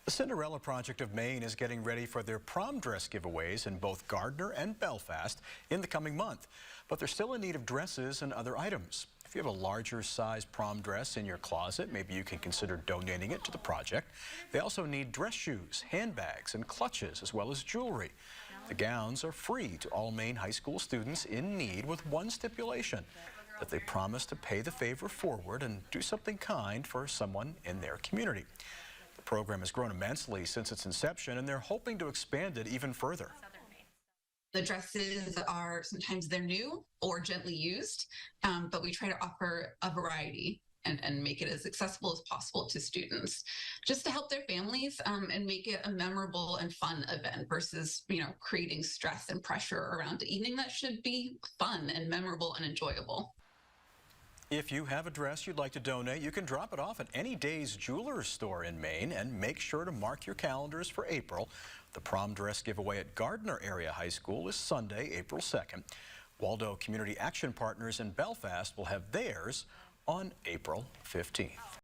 The Cinderella Project of Maine is getting ready for their prom dress giveaways in both Gardner and Belfast in the coming month. But they're still in need of dresses and other items. If you have a larger size prom dress in your closet, maybe you can consider donating it to the project. They also need dress shoes, handbags, and clutches, as well as jewelry. The gowns are free to all Maine high school students in need, with one stipulation: that they promise to pay the favor forward and do something kind for someone in their community. The program has grown immensely since its inception, and they're hoping to expand it even further. The dresses are sometimes they're new or gently used, but we try to offer a variety and make it as accessible as possible to students, just to help their families and make it a memorable and fun event versus, creating stress and pressure around an evening that should be fun and memorable and enjoyable. If you have a dress you'd like to donate, you can drop it off at any Days Jewelers store in Maine, and make sure to mark your calendars for April. The prom dress giveaway at Gardner Area High School is Sunday, April 2nd. Waldo Community Action Partners in Belfast will have theirs on April 15th.